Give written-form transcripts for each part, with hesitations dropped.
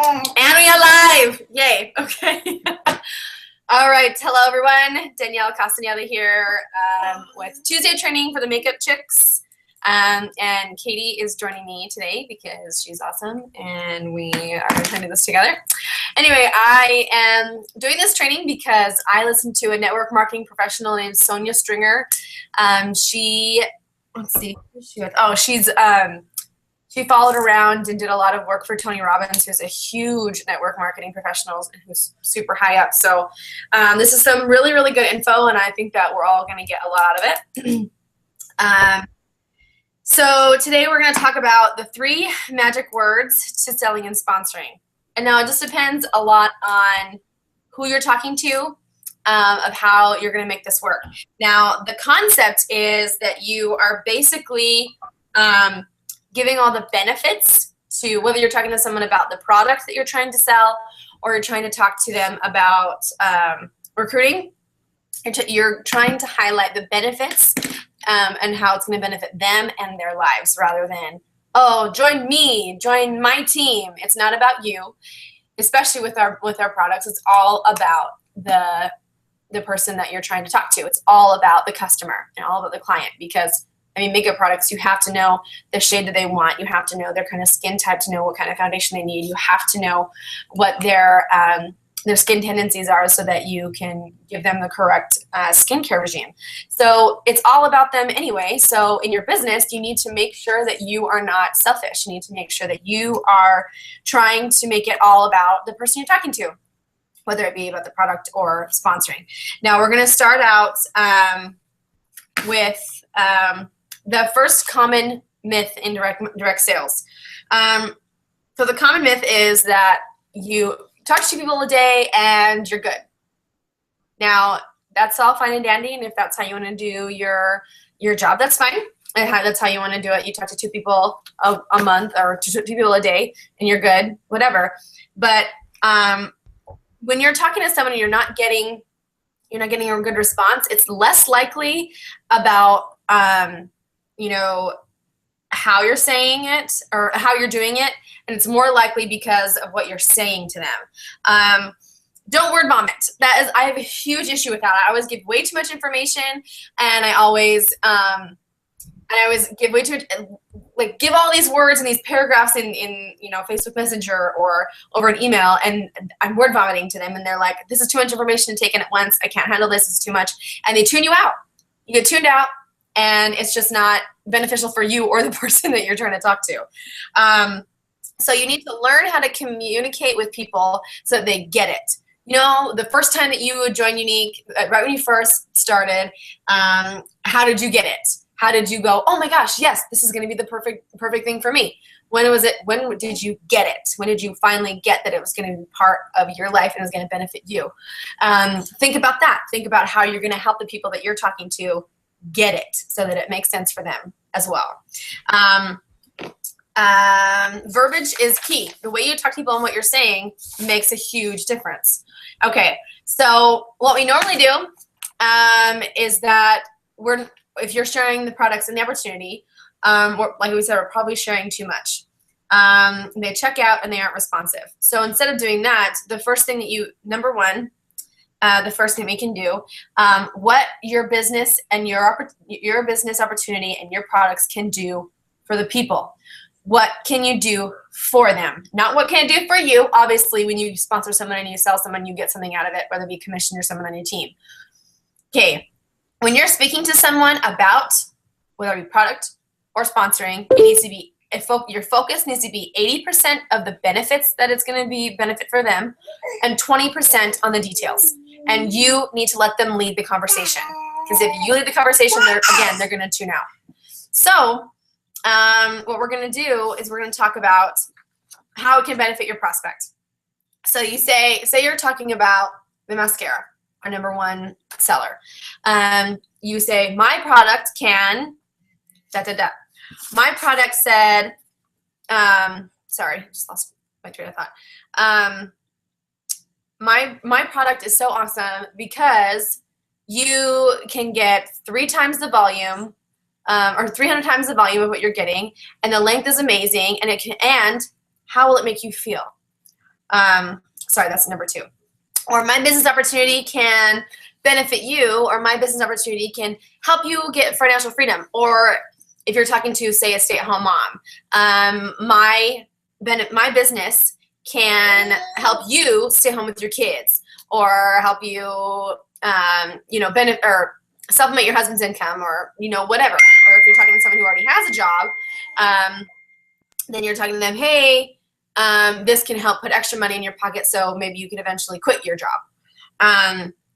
And we are live! Yay, okay. All right, hello everyone. Danielle Castaneda here with Tuesday training for the Makeup Chicks. And Katie is joining me today because she's awesome and we are going to do this together. Anyway, I am doing this training because I listened to a network marketing professional named Sonia Stringer. Let's see, who's she with? Oh, she followed around and did a lot of work for Tony Robbins, who's a huge network marketing professional and who's super high up. So this is some really, really good info, and I think that we're all going to get a lot out of it. So today we're going to talk about the 3 magic words to selling and sponsoring. And now it just depends a lot on who you're talking to, of how you're going to make this work. Now, the concept is that you are basically giving all the benefits to whether you're talking to someone about the product that you're trying to sell or you're trying to talk to them about recruiting. You're trying to highlight the benefits and how it's going to benefit them and their lives rather than, oh, join me, join my team. It's not about you, especially with our products. It's all about the person that you're trying to talk to. It's all about the customer and all about the client because makeup products, you have to know the shade that they want. You have to know their kind of skin type to know what kind of foundation they need. You have to know what their skin tendencies are so that you can give them the correct skincare regime. So it's all about them anyway. So in your business, you need to make sure that you are not selfish. You need to make sure that you are trying to make it all about the person you're talking to, whether it be about the product or sponsoring. Now we're going to start out with the first common myth in direct sales. So the common myth is that you talk to 2 people a day and you're good. Now, that's all fine and dandy, and if that's how you want to do your job, that's fine. And that's how you want to do it. You talk to 2 people a month or 2 people a day and you're good, whatever. But when you're talking to someone and you're not getting a good response, it's less likely about how you're saying it or how you're doing it, and it's more likely because of what you're saying to them. Don't word vomit. I have a huge issue with that. I always give way too much information, and I always give way too much, give all these words and these paragraphs in Facebook Messenger or over an email, and I'm word vomiting to them, and they're like, this is too much information to take in at once. I can't handle this. It's too much, and they tune you out. You get tuned out. And it's just not beneficial for you or the person that you're trying to talk to. So you need to learn how to communicate with people so that they get it. The first time that you would join Younique, right when you first started, how did you get it? How did you go, oh my gosh, yes, this is going to be the perfect thing for me? When was it? When did you get it? When did you finally get that it was going to be part of your life and it was going to benefit you? Think about that. Think about how you're going to help the people that you're talking to get it so that it makes sense for them as well. Verbiage is key. The way you talk to people and what you're saying makes a huge difference. Okay, so what we normally do is that if you're sharing the products and the opportunity, like we said, we're probably sharing too much. They check out and they aren't responsive. So instead of doing that, the first thing the first thing we can do, what your business and your business opportunity and your products can do for the people. What can you do for them? Not what can it do for you. Obviously, when you sponsor someone and you sell someone, you get something out of it, whether it be commission or someone on your team. Okay, when you're speaking to someone about whether it be product or sponsoring, it needs to be your focus needs to be 80% of the benefits that it's going to be benefit for them and 20% on the details. And you need to let them lead the conversation. Because if you lead the conversation, they're going to tune out. So what we're going to do is we're going to talk about how it can benefit your prospect. So you say you're talking about the mascara, our #1 seller. You say, my product can, da-da-da. My product said, sorry, just lost my train of thought. My product is so awesome because you can get 3 times the volume or 300 times the volume of what you're getting, and the length is amazing, and how will it make you feel? Sorry, that's number 2. Or my business opportunity can benefit you, or my business opportunity can help you get financial freedom. Or if you're talking to, say, a stay-at-home mom, my business can help you stay home with your kids, or help you, benefit or supplement your husband's income, or whatever. Or if you're talking to someone who already has a job, then you're talking to them, hey, this can help put extra money in your pocket, so maybe you can eventually quit your job.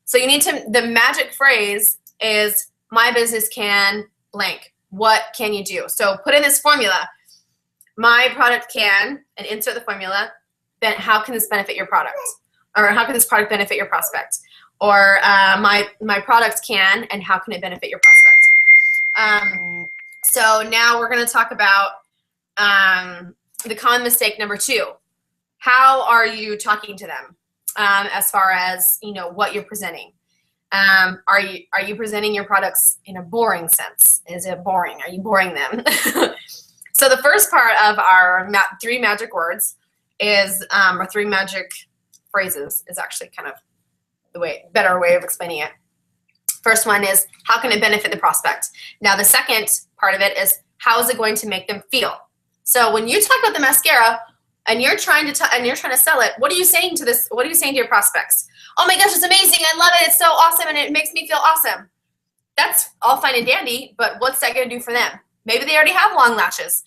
So you need to, the magic phrase is, my business can blank. What can you do? So put in this formula. My product can, and insert the formula, then how can this benefit your product? Or how can this product benefit your prospect? Or my product can, and how can it benefit your prospect? So now we're going to talk about the common mistake number 2. How are you talking to them as far as what you're presenting? Are you presenting your products in a boring sense? Is it boring? Are you boring them? So the first part of our 3 magic words is, or 3 magic phrases, is actually kind of the better way of explaining it. First one is, how can it benefit the prospect? Now the second part of it is, how is it going to make them feel? So when you talk about the mascara and you're trying to sell it, what are you saying to this? What are you saying to your prospects? Oh my gosh, it's amazing! I love it! It's so awesome, and it makes me feel awesome. That's all fine and dandy, but what's that going to do for them? Maybe they already have long lashes.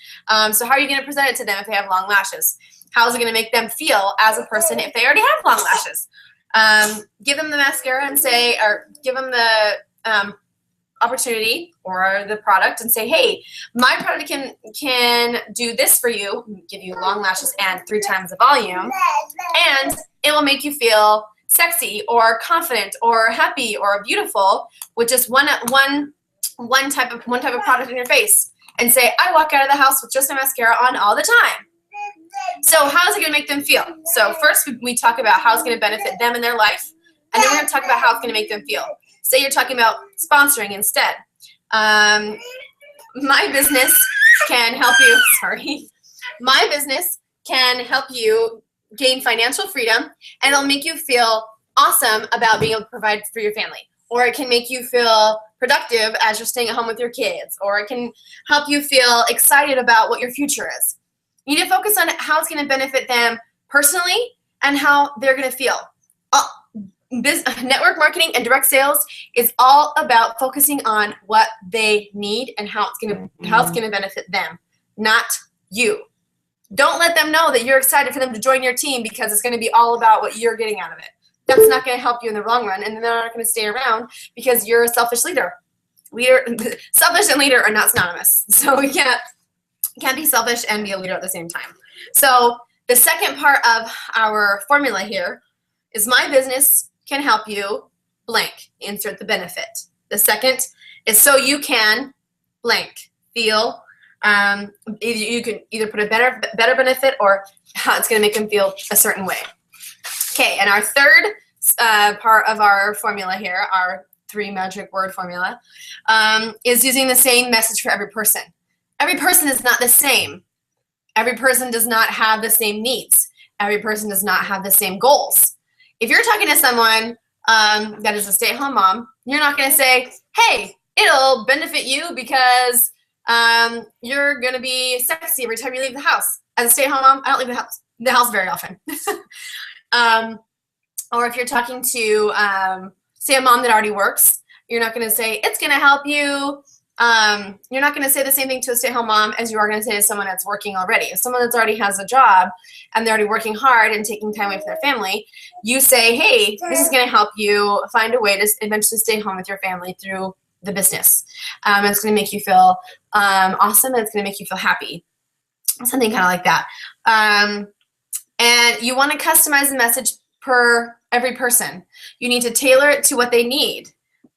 So how are you going to present it to them if they have long lashes? How is it going to make them feel as a person if they already have long lashes? Give them the mascara and say, or give them the opportunity or the product and say, hey, my product can do this for you, give you long lashes and 3 times the volume, and it will make you feel sexy or confident or happy or beautiful with just one type of product in your face. And say, I walk out of the house with just a mascara on all the time. So how is it going to make them feel? So first we talk about how it's going to benefit them in their life, and then we're going to talk about how it's going to make them feel. Say you're talking about sponsoring instead. My business can help you, my business can help you gain financial freedom, and it'll make you feel awesome about being able to provide for your family. Or it can make you feel productive as you're staying at home with your kids. Or it can help you feel excited about what your future is. You need to focus on how it's going to benefit them personally and how they're going to feel. Network marketing and direct sales is all about focusing on what they need and how it's going to benefit them, not you. Don't let them know that you're excited for them to join your team because it's going to be all about what you're getting out of it. That's not going to help you in the long run, and they're not going to stay around because you're a selfish leader. Selfish and leader are not synonymous, so we can't be selfish and be a leader at the same time. So the second part of our formula here is, my business can help you blank, insert the benefit. The second is, so you can blank, feel, you can either put a better benefit or how it's going to make them feel a certain way. Okay, and our third part of our formula here, our 3 magic word formula, is using the same message for every person. Every person is not the same. Every person does not have the same needs. Every person does not have the same goals. If you're talking to someone that is a stay-at-home mom, you're not going to say, hey, it'll benefit you because you're going to be sexy every time you leave the house. As a stay-at-home mom, I don't leave the house very often. Or if you're talking to, say, a mom that already works, you're not going to say, it's going to help you. You're not going to say the same thing to a stay-at-home mom as you are going to say to someone that's working already. If someone that's already has a job and they're already working hard and taking time away from their family, you say, hey, this is going to help you find a way to eventually stay home with your family through the business. It's going to make you feel awesome, and it's going to make you feel happy. Something kind of like that. And you want to customize the message per every person. You need to tailor it to what they need.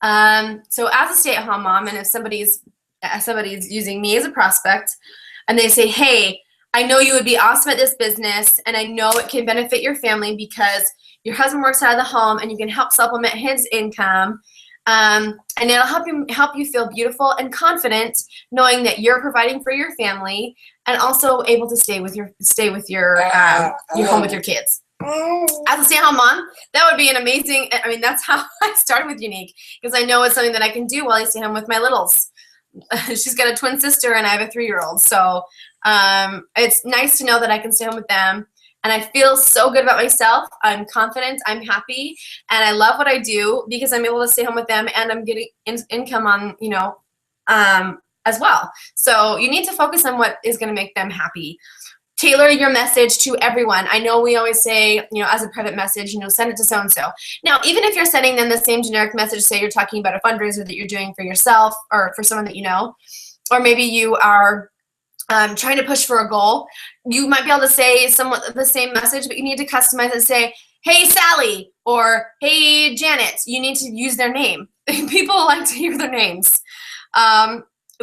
So as a stay-at-home mom, and if somebody's using me as a prospect, and they say, hey, I know you would be awesome at this business, and I know it can benefit your family because your husband works out of the home, and you can help supplement his income, and it'll help you feel beautiful and confident knowing that you're providing for your family and also able to stay with your home with your kids. as a stay-at-home mom, that would be an amazing, I mean, that's how I started with Younique, because I know it's something that I can do while I stay home with my littles. She's got a twin sister and I have a 3-year-old. So it's nice to know that I can stay home with them. And I feel so good about myself. I'm confident, I'm happy, and I love what I do because I'm able to stay home with them and I'm getting income on, you know, as well. So you need to focus on what is going to make them happy. Tailor your message to everyone. I know we always say, you know, as a private message, you know, send it to so-and-so. Now, even if you're sending them the same generic message, say you're talking about a fundraiser that you're doing for yourself or for someone that you know, or maybe you are trying to push for a goal, you might be able to say somewhat the same message, but you need to customize it and say, hey, Sally, or hey, Janet. You need to use their name. People like to hear their names.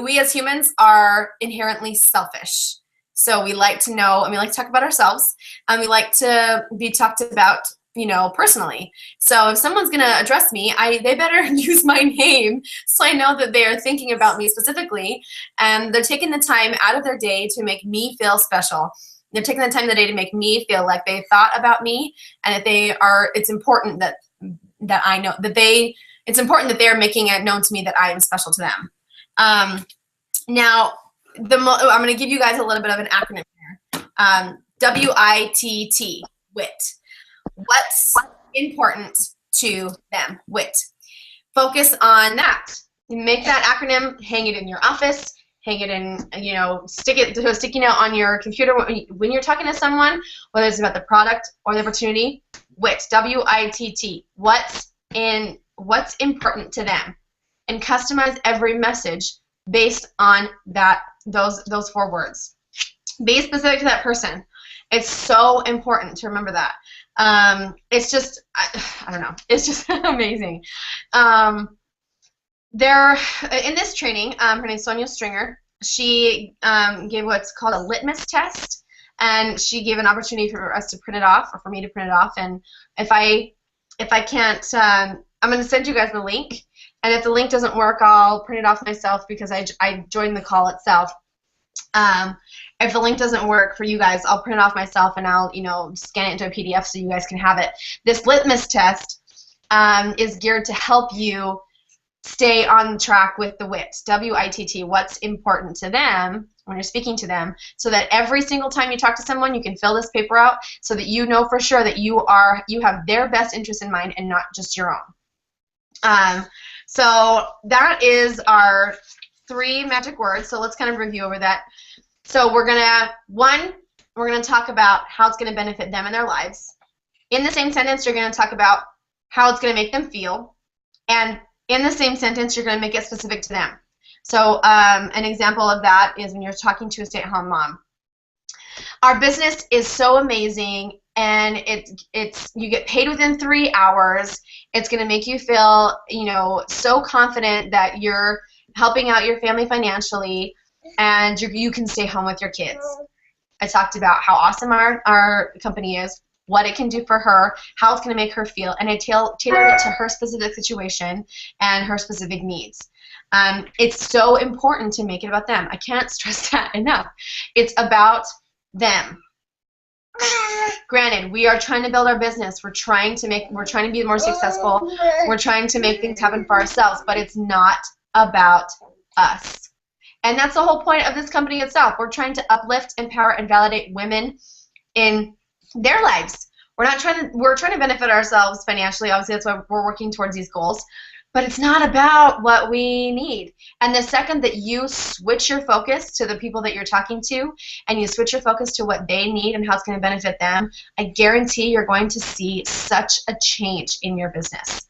We as humans are inherently selfish. So we like to know, and we like to talk about ourselves, and we like to be talked about, you know, personally. So if someone's going to address me, they better use my name so I know that they are thinking about me specifically, and they're taking the time out of their day to make me feel special. They're taking the time of the day to make me feel like they thought about me, and that they are, it's important that I know that it's important that they're making it known to me that I am special to them. Now, I'm going to give you guys a little bit of an acronym here. WITT, WIT. What's important to them? WIT. Focus on that. Make that acronym, hang it in your office, hang it in, you know, stick it to a sticky note on your computer when you're talking to someone, whether it's about the product or the opportunity. WIT, W-I-T-T. What's important to them, and customize every message based on those 4 words. Be specific to that person. It's so important to remember that. It's just, I don't know, it's just amazing. In this training, her name is Sonia Stringer. She gave what's called a litmus test, and she gave an opportunity for us to print it off, or for me to print it off. And if I can't, I'm going to send you guys the link. And if the link doesn't work, I'll print it off myself because I joined the call itself. If the link doesn't work for you guys, I'll print it off myself and I'll, you know, scan it into a PDF so you guys can have it. This litmus test is geared to help you stay on track with the WIT, W-I-T-T, what's important to them when you're speaking to them, so that every single time you talk to someone, you can fill this paper out so that you know for sure that you have their best interest in mind and not just your own. So that is our 3 magic words. So let's kind of review over that. So we're gonna talk about how it's gonna benefit them in their lives. In the same sentence, you're gonna talk about how it's gonna make them feel, and in the same sentence, you're gonna make it specific to them. So an example of that is when you're talking to a stay-at-home mom. Our business is so amazing, and you get paid within 3 hours. It's going to make you feel, you know, so confident that you're helping out your family financially, and you can stay home with your kids. I talked about how awesome our company is, what it can do for her, how it's going to make her feel, and I tailored it to her specific situation and her specific needs. It's so important to make it about them. I can't stress that enough. It's about them. Granted, we are trying to build our business. We're trying to be more successful. We're trying to make things happen for ourselves, but it's not about us. And that's the whole point of this company itself. We're trying to uplift, empower, and validate women in their lives. We're trying to benefit ourselves financially. Obviously, that's why we're working towards these goals. But it's not about what we need. And the second that you switch your focus to the people that you're talking to, and you switch your focus to what they need and how it's going to benefit them, I guarantee you're going to see such a change in your business.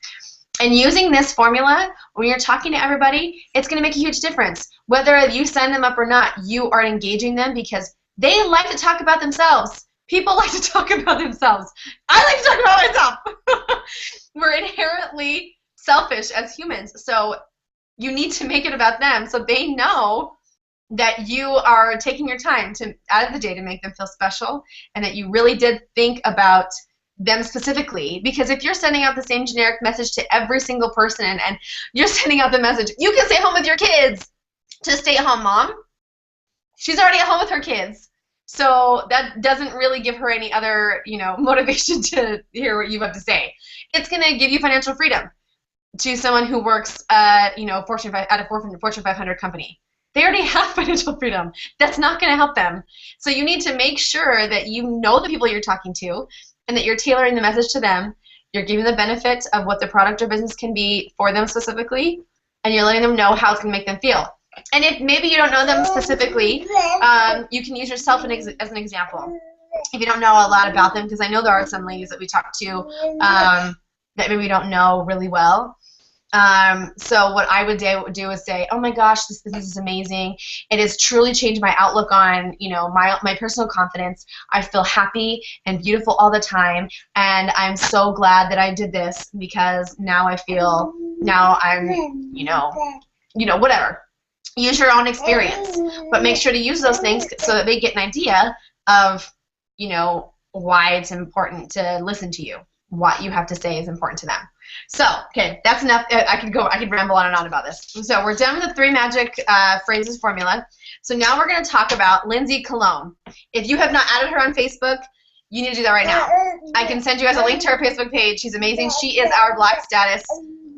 And using this formula, when you're talking to everybody, it's going to make a huge difference. Whether you sign them up or not, you are engaging them because they like to talk about themselves. People like to talk about themselves. I like to talk about myself. We're inherently selfish as humans, so you need to make it about them so they know that you are taking your time out of the day to make them feel special, and that you really did think about them specifically. Because if you're sending out the same generic message to every single person, and you're sending out the message, you can stay home with your kids, to a stay-at-home mom, she's already at home with her kids. So that doesn't really give her any other, you know, motivation to hear what you have to say. It's going to give you financial freedom to someone who works at, you know, at a Fortune 500 company. They already have financial freedom. That's not going to help them. So you need to make sure that you know the people you're talking to and that you're tailoring the message to them. You're giving the benefit of what the product or business can be for them specifically, and you're letting them know how it's going to make them feel. And if maybe you don't know them specifically, you can use yourself as an example. If you don't know a lot about them, because I know there are some ladies that we talk to that maybe we don't know really well. So what I would do is say, oh my gosh, this is amazing. It has truly changed my outlook on, you know, my personal confidence. I feel happy and beautiful all the time, and I'm so glad that I did this because now I'm, you know, whatever. Use your own experience, but make sure to use those things so that they get an idea of, you know, why it's important to listen to you. What you have to say is important to them. So, okay, that's enough. I could ramble on and on about this. So we're done with the 3 magic phrases formula. So now we're going to talk about Lindsay Cologne. If you have not added her on Facebook, you need to do that right now. I can send you guys a link to her Facebook page. She's amazing. She is our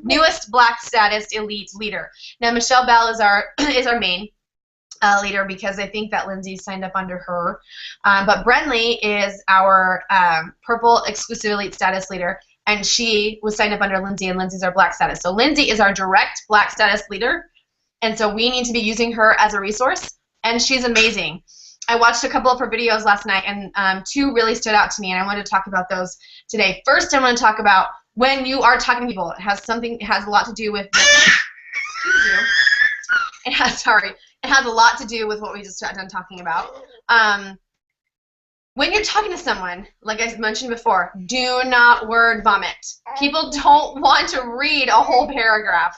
newest Black Status Elite leader. Now Michelle Bell is our main leader because I think that Lindsay signed up under her. But Brenly is our Purple Exclusive Elite Status leader, and she was signed up under Lindsay, and Lindsay's our Black Status. So Lindsay is our direct Black Status leader, and so we need to be using her as a resource, and she's amazing. I watched a couple of her videos last night, and 2 really stood out to me, and I wanted to talk about those today. First, I want to talk about when you are talking to people. It has a lot to do with excuse you. It has a lot to do with what we just got done talking about. When you're talking to someone, like I mentioned before, do not word vomit. People don't want to read a whole paragraph.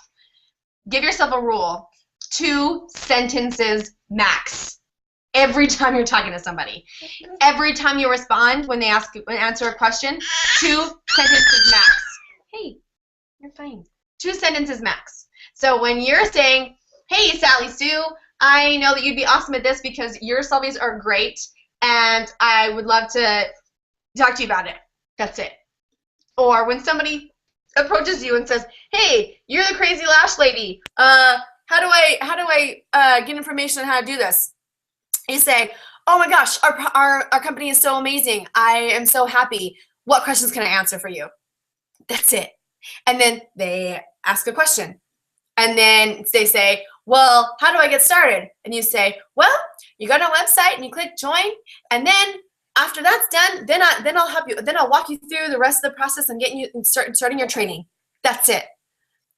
Give yourself a rule. 2 sentences max. Every time you're talking to somebody. Every time you respond when they answer a question, 2 sentences max. Hey, you're fine. 2 sentences max. So when you're saying, hey, Sally Sue, I know that you'd be awesome at this because your selfies are great, and I would love to talk to you about it. That's it. Or when somebody approaches you and says, hey, you're the crazy lash lady. How do I get information on how to do this? You say, oh my gosh, our company is so amazing. I am so happy. What questions can I answer for you? That's it. And then they ask a question. And then they say, well, how do I get started? And you say, well, you go to our website and you click join, and then after that's done, then I'll help you. Then I'll walk you through the rest of the process and getting you and starting your training. That's it.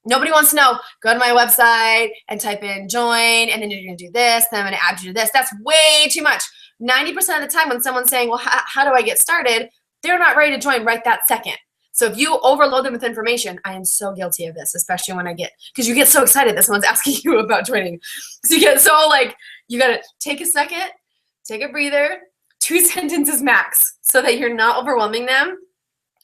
Nobody wants to know, go to my website and type in join, and then you're going to do this, then I'm going to add you to this. That's way too much. 90% of the time when someone's saying, well, how do I get started? They're not ready to join right that second. So if you overload them with information, I am so guilty of this, especially when because you get so excited that someone's asking you about joining. So you get so you got to take a second, take a breather, 2 sentences max so that you're not overwhelming them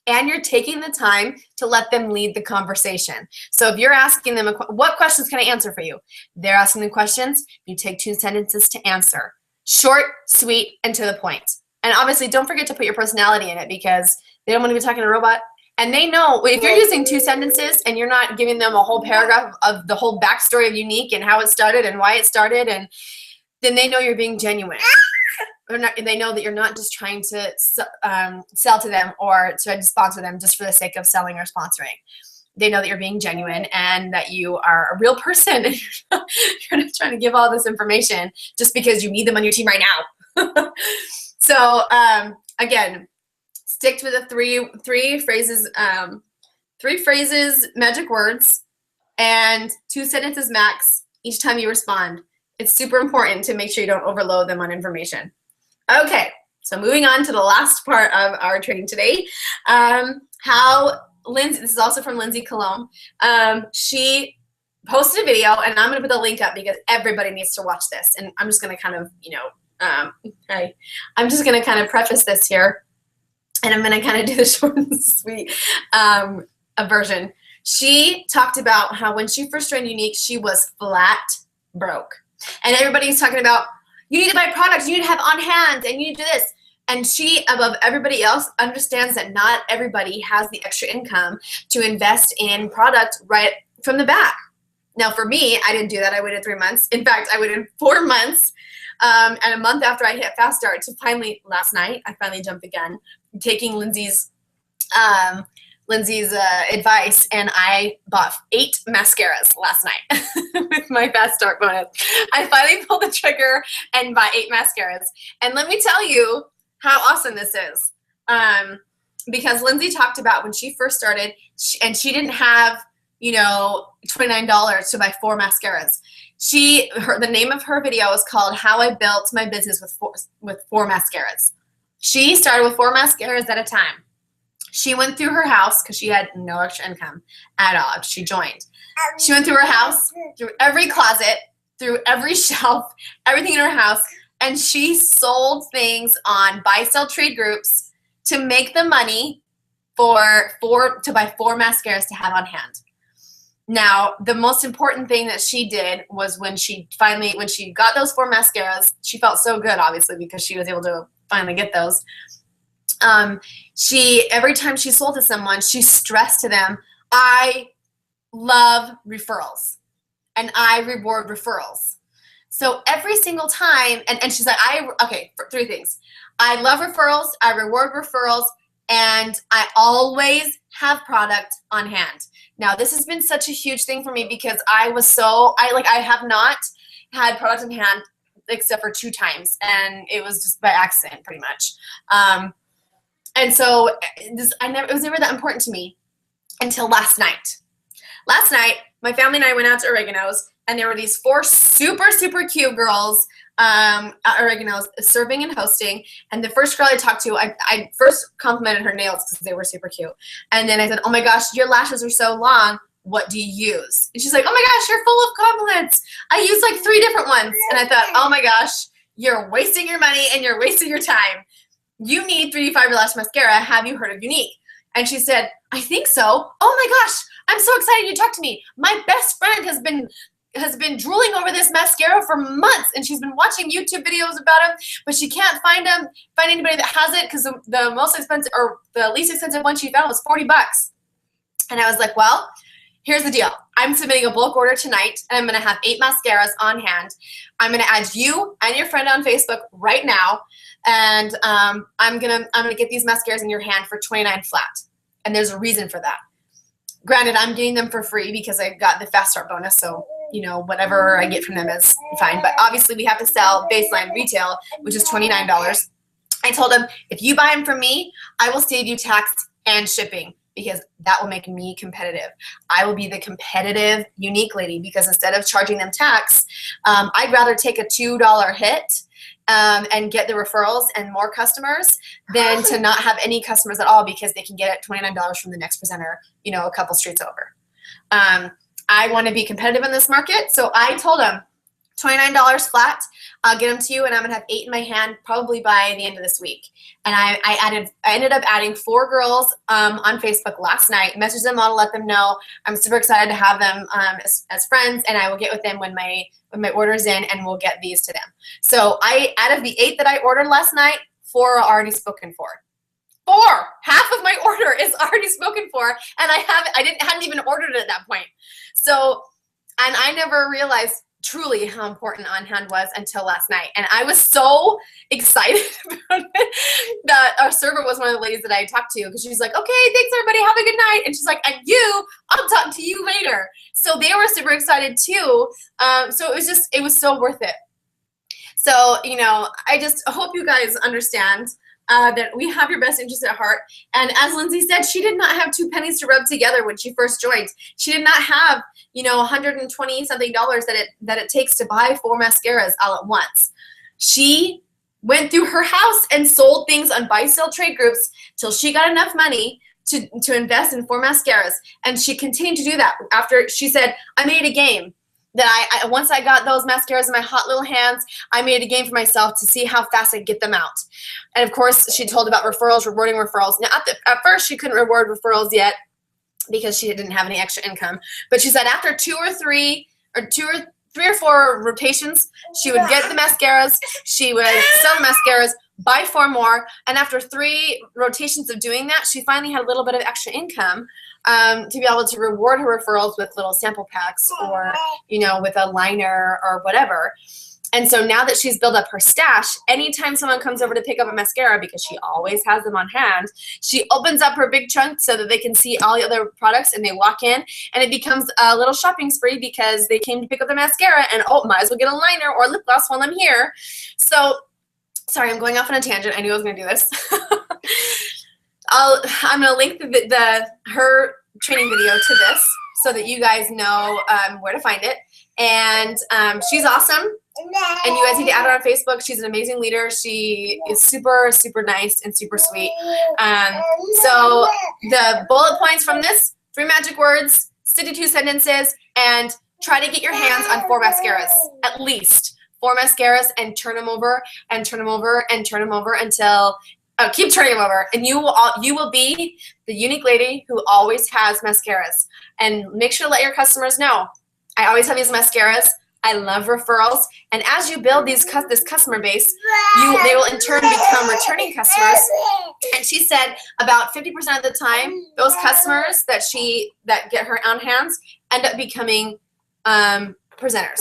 and you're taking the time to let them lead the conversation. So if you're asking them, what questions can I answer for you? They're asking the questions, you take 2 sentences to answer. Short, sweet, and to the point. And obviously don't forget to put your personality in it because they don't want to be talking to a robot. And they know if you're using 2 sentences and you're not giving them a whole paragraph of the whole backstory of Younique and how it started and why it started, and then they know you're being genuine. They know that you're not just trying to sell to them or to sponsor them just for the sake of selling or sponsoring. They know that you're being genuine and that you are a real person. And you're not trying to give all this information just because you need them on your team right now. So again, stick to the three phrases, magic words, and 2 sentences max each time you respond. It's super important to make sure you don't overload them on information. Okay, so moving on to the last part of our training today. This is also from Lindsay Cologne. She posted a video, and I'm going to put the link up because everybody needs to watch this. And I'm just going to kind of, I'm just going to kind of preface this here. And I'm going to kind of do the short and sweet version. She talked about how when she first joined Younique, she was flat broke. And everybody's talking about, You need to buy products. You need to have on hand, and you need to do this. And she, above everybody else, understands that not everybody has the extra income to invest in product right from the bat. Now, for me, I didn't do that. I waited 3 months. In fact, I waited 4 months. And a month after I hit Fast Start to finally, last night, I finally jumped again, taking Lindsay's advice, and I bought 8 mascaras last night with my Fast Start bonus. I finally pulled the trigger and bought 8 mascaras. And let me tell you how awesome this is. Because Lindsay talked about when she first started, and she didn't have, you know, $29 to buy 4 mascaras. The name of her video is called How I Built My Business with 4 Mascaras. She started with 4 mascaras at a time. She went through her house because she had no extra income at all after she joined. She went through her house, through every closet, through every shelf, everything in her house, and she sold things on buy-sell trade groups to make the money to buy 4 mascaras to have on hand. Now, the most important thing that she did was when she got those 4 mascaras, she felt so good, obviously, because she was able to finally get those. Every time she sold to someone, she stressed to them, I love referrals and I reward referrals. So every single time, and she's like, okay, 3 things. I love referrals, I reward referrals, and I always have product on hand. Now, this has been such a huge thing for me because I have not had product in hand except for 2 times, and it was just by accident, pretty much. And so it was never that important to me until last night. Last night, my family and I went out to Oregano's, and there were these 4 super, super cute girls at Oregano's serving and hosting. And the first girl I talked to, I first complimented her nails because they were super cute. And then I said, oh my gosh, your lashes are so long. What do you use? And she's like, oh my gosh, you're full of compliments. I use like 3 different ones. And I thought, oh my gosh, you're wasting your money and you're wasting your time. You need 3D Fiber Lash Mascara. Have you heard of Younique? And she said, I think so. Oh my gosh, I'm so excited you talked to me. My best friend has been drooling over this mascara for months, and she's been watching YouTube videos about them, but she can't find anybody that has it because the most expensive, or the least expensive one she found was $40. And I was like, well, here's the deal. I'm submitting a bulk order tonight, and I'm going to have 8 mascaras on hand. I'm going to add you and your friend on Facebook right now, and I'm gonna get these mascaras in your hand for $29 flat. And there's a reason for that. Granted, I'm getting them for free because I got the Fast Start bonus, so you know whatever I get from them is fine. But obviously, we have to sell baseline retail, which is $29. I told him, if you buy them from me, I will save you tax and shipping, because that will make me competitive. I will be the competitive Younique lady, because instead of charging them tax, I'd rather take a $2 hit and get the referrals and more customers than to not have any customers at all, because they can get it $29 from the next presenter, you know, a couple streets over. I want to be competitive in this market, so I told them $29 flat. I'll get them to you, and I'm gonna have 8 in my hand probably by the end of this week. And I ended up adding 4 girls on Facebook last night. Messaged them all to let them know I'm super excited to have them as friends, and I will get with them when my order's in, and we'll get these to them. So out of the 8 that I ordered last night, 4 are already spoken for. 4, half of my order is already spoken for, and I hadn't even ordered it at that point. So, and I never realized truly how important on hand was until last night. And I was so excited about it that our server was one of the ladies that I talked to, because she's like, okay, thanks everybody, have a good night. And she's like, and I'll talk to you later. So they were super excited too. So it was so worth it. So, you know, I just hope you guys understand that we have your best interest at heart. And as Lindsay said, she did not have 2 pennies to rub together when she first joined. She did not have, you know, $120 something that it takes to buy 4 mascaras all at once. She went through her house and sold things on buy-sell trade groups till she got enough money to invest in 4 mascaras. And she continued to do that. After she said, I made a game. That once I got those mascaras in my hot little hands, I made a game for myself to see how fast I could get them out. And of course, she told about referrals, rewarding referrals. Now, at first, she couldn't reward referrals yet because she didn't have any extra income. But she said after 2 or 3 3 or 4 rotations. She would get the mascaras. She would sell the mascaras, buy 4 more. And after 3 rotations of doing that, she finally had a little bit of extra income to be able to reward her referrals with little sample packs or, you know, with a liner or whatever. And so now that she's built up her stash, anytime someone comes over to pick up a mascara, because she always has them on hand, she opens up her big trunk so that they can see all the other products, and they walk in, and it becomes a little shopping spree because they came to pick up the mascara, and oh, might as well get a liner or lip gloss while I'm here. So, sorry, I'm going off on a tangent. I knew I was going to do this. I'm going to link her training video to this so that you guys know where to find it. And she's awesome. And you guys need to add her on Facebook. She's an amazing leader. She is super, super nice and super sweet. So the bullet points from this: 3 magic words, stick to 2 sentences, and try to get your hands on 4 mascaras, at least 4 mascaras, and turn them over and turn them over and turn them over until keep turning them over, and you will be the unique lady who always has mascaras. And make sure to let your customers know, I always have these mascaras. I love referrals, and as you build this customer base, they will in turn become returning customers. And she said about 50% of the time, those customers that get her on hands end up becoming presenters.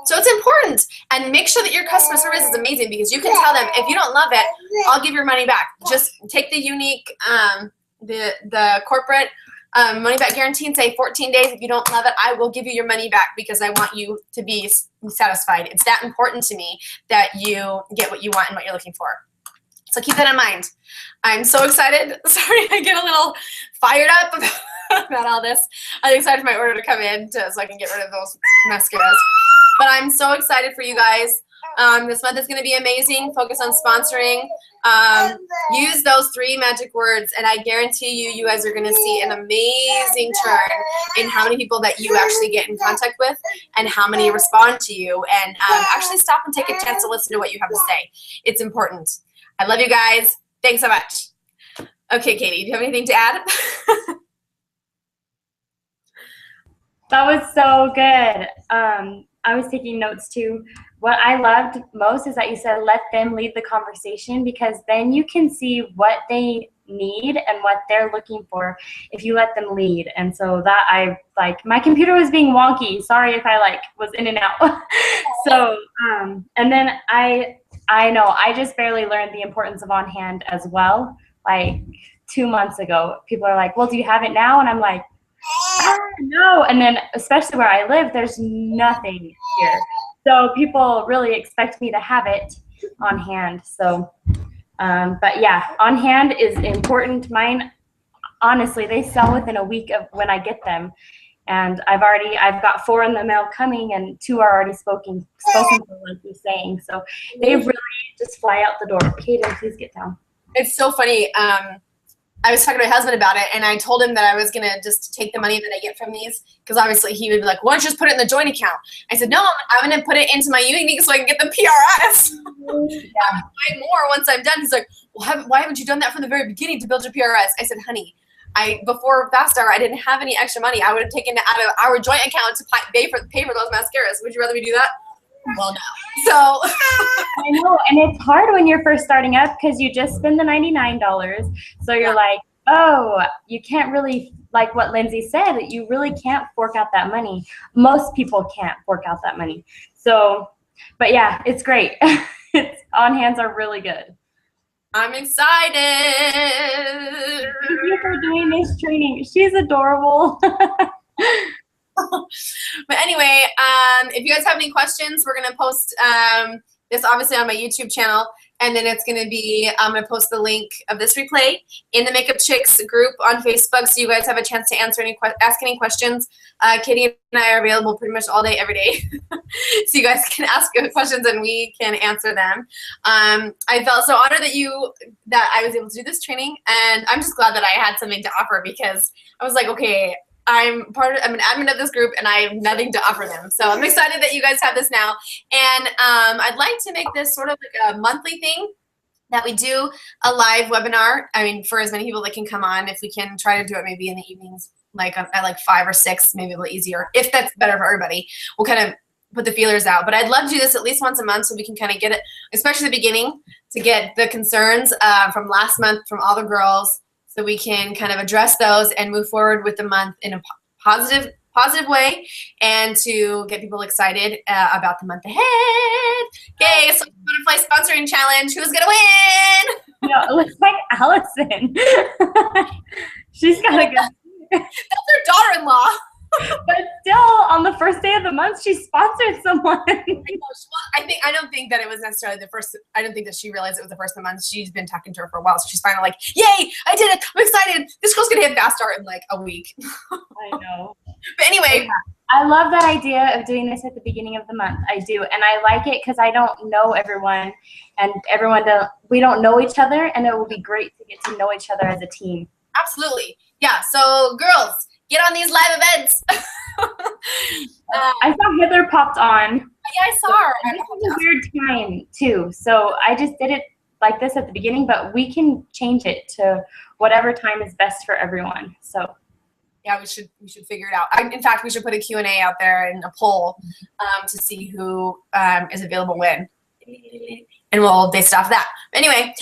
So it's important, and make sure that your customer service is amazing, because you can tell them, if you don't love it, I'll give your money back. Just take the Younique, the corporate money back guarantee and say 14 days. If you don't love it, I will give you your money back, because I want you to be satisfied. It's that important to me that you get what you want and what you're looking for. So keep that in mind. I'm so excited. Sorry, I get a little fired up about all this. I'm excited for my order to come in so I can get rid of those mascaras. But I'm so excited for you guys. This month is going to be amazing. Focus on sponsoring. Use those 3 magic words, and I guarantee you guys are going to see an amazing turn in how many people that you actually get in contact with and how many respond to you, and actually stop and take a chance to listen to what you have to say. It's important. I love you guys. Thanks so much. Okay, Katie, do you have anything to add? That was so good. I was taking notes too. What I loved most is that you said let them lead the conversation, because then you can see what they need and what they're looking for if you let them lead. And so that my computer was being wonky. Sorry if I was in and out. So and then I know I just barely learned the importance of on hand as well. 2 months ago, people are like, well, do you have it now? And I'm like, no. And then especially where I live, there's nothing here. So people really expect me to have it on hand. So, but yeah, on hand is important. Mine, honestly, they sell within a week of when I get them. And I've got 4 in the mail coming, and 2 are already spoken for, like you're saying. So they really just fly out the door. Kaden, please get down. It's so funny. I was talking to my husband about it, and I told him that I was going to just take the money that I get from these, because obviously he would be like, why don't you just put it in the joint account? I said, no, I'm going to put it into my Younique so I can get the PRS. Yeah. Buy more once I'm done. He's like, well, why haven't you done that from the very beginning to build your PRS? I said, honey, before Fast Hour, I didn't have any extra money. I would have taken it out of our joint account to pay for those mascaras. Would you rather me do that? Well, no. So I know, and it's hard when you're first starting up, because you just spend the $99. So you're like, oh, you can't really, like what Lindsay said, you really can't fork out that money. Most people can't fork out that money. So, but yeah, it's great. It's on hands are really good. I'm excited. Thank you for doing this training. She's adorable. But anyway, if you guys have any questions, we're going to post this obviously on my YouTube channel, and then it's going to be, I'm going to post the link of this replay in the Makeup Chicks group on Facebook, so you guys have a chance to ask any questions. Katie and I are available pretty much all day, every day. So you guys can ask questions and we can answer them. I felt so honored that I was able to do this training, and I'm just glad that I had something to offer, because I was like, okay, I'm an admin of this group, and I have nothing to offer them. So I'm excited that you guys have this now. And I'd like to make this sort of like a monthly thing, that we do a live webinar. I mean, for as many people that can come on, if we can try to do it maybe in the evenings, at 5 or 6, maybe a little easier. If that's better for everybody, we'll kind of put the feelers out. But I'd love to do this at least once a month so we can kind of get it, especially the beginning, to get the concerns from last month from all the girls, so we can kind of address those and move forward with the month in a positive way, and to get people excited about the month ahead. Okay, so Butterfly Sponsoring Challenge. Who's gonna win? No, it looks like Allison. She's got a good. That's her daughter-in-law. But still, on the first day of the month, she sponsored someone. I don't think that it was necessarily the first. I don't think that she realized it was the first of the month. She's been talking to her for a while, so she's finally like, "Yay! I did it! I'm excited! This girl's gonna hit fast start in like a week." I know. But anyway, yeah. I love that idea of doing this at the beginning of the month. I do, and I like it because I don't know everyone, and we don't know each other, and it will be great to get to know each other as a team. Absolutely, yeah. So, girls, get on these live events. I saw Heather popped on. Yeah, I saw her. This is a weird time too, so I just did it like this at the beginning, but we can change it to whatever time is best for everyone. So yeah, we should figure it out. In fact, we should put a Q&A out there and a poll to see who is available when. And we'll base it off that. Anyway,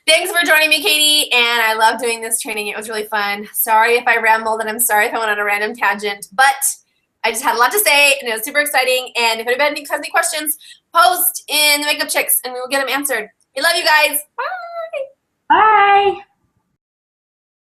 thanks for joining me, Katie. And I love doing this training. It was really fun. Sorry if I rambled, and I'm sorry if I went on a random tangent, but I just had a lot to say, and it was super exciting. And if anybody has any questions, post in the Makeup Chicks, and we will get them answered. We love you guys. Bye. Bye.